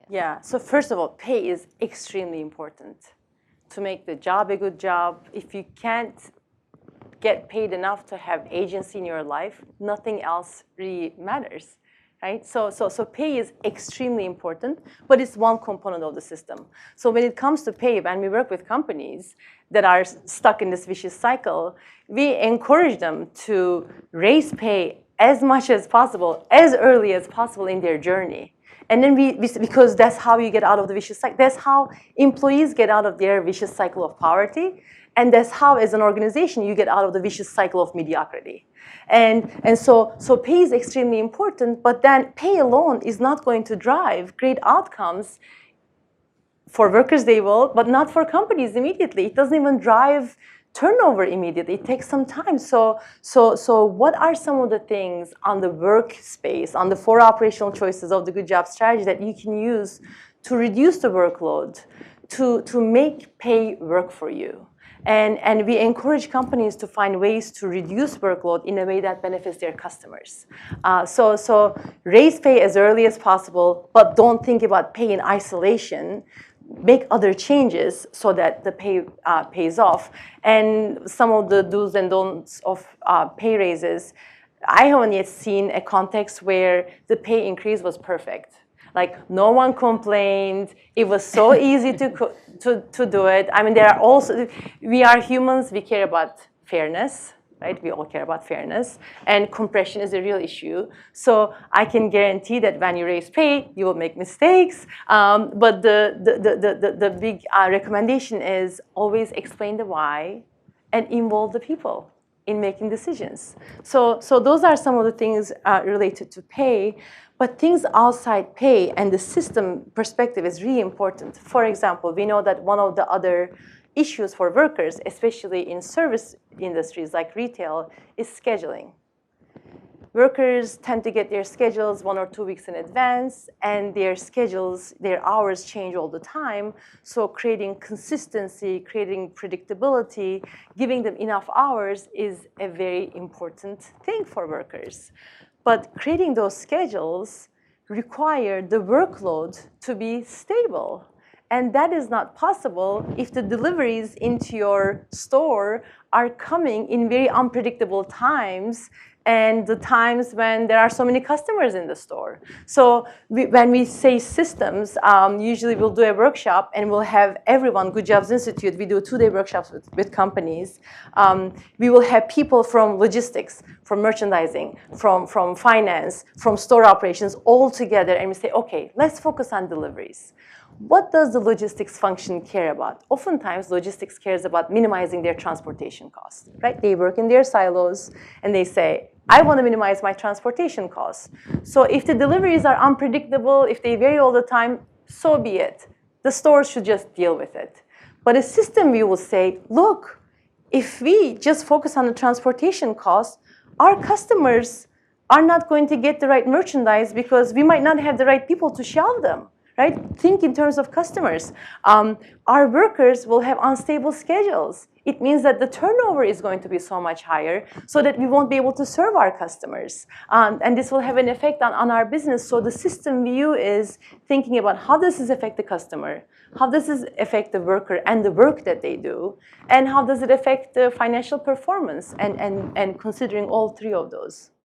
Yeah, so first of all, pay is extremely important to make the job a good job. If you can't get paid enough to have agency in your life, nothing else really matters, right? So pay is extremely important, but it's one component of the system. So when it comes to pay, when we work with companies that are stuck in this vicious cycle, we encourage them to raise pay as much as possible, as early as possible in their journey. And then because that's how you get out of the vicious cycle. That's how employees get out of their vicious cycle of poverty. And that's how, as an organization, you get out of the vicious cycle of mediocrity. And so pay is extremely important, but then pay alone is not going to drive great outcomes. For workers, they will, but not for companies immediately. It doesn't even drive turnover immediately. It takes some time. So what are some of the things on the workspace, on the 4 operational choices of the good job strategy that you can use to reduce the workload, to make pay work for you? And we encourage companies to find ways to reduce workload in a way that benefits their customers. So raise pay as early as possible, but don't think about pay in isolation. Make other changes so that the pay pays off. And some of the do's and don'ts of pay raises, I haven't yet seen a context where the pay increase was perfect. Like, no one complained. It was so easy to do it. I mean, there are also, we are humans, we care about fairness, right? We all care about fairness. And compression is a real issue. So I can guarantee that when you raise pay, you will make mistakes. But the big recommendation is always explain the why and involve the people in making decisions. So those are some of the things related to pay. But things outside pay and the system perspective is really important. For example, we know that one of the other issues for workers, especially in service industries like retail, is scheduling. Workers tend to get their schedules 1 or 2 weeks in advance, and their schedules, their hours change all the time. So creating consistency, creating predictability, giving them enough hours is a very important thing for workers. But creating those schedules require the workload to be stable. And that is not possible if the deliveries into your store are coming in very unpredictable times, and the times when there are so many customers in the store. So when we say systems, usually we'll do a workshop and we'll have everyone, Good Jobs Institute, we do 2-day workshops with companies. We will have people from logistics, from merchandising, from finance, from store operations, all together, and we say, okay, let's focus on deliveries. What does the logistics function care about? Oftentimes, logistics cares about minimizing their transportation costs, right? They work in their silos, and they say, I want to minimize my transportation costs. So if the deliveries are unpredictable, if they vary all the time, so be it. The stores should just deal with it. But a system view will say, look, if we just focus on the transportation costs, our customers are not going to get the right merchandise because we might not have the right people to shelve them. Right? Think in terms of customers. Our workers will have unstable schedules. It means that the turnover is going to be so much higher so that we won't be able to serve our customers. And this will have an effect on our business. So the system view is thinking about how does this affect the customer? How does this affect the worker and the work that they do? And how does it affect the financial performance? And considering all 3 of those.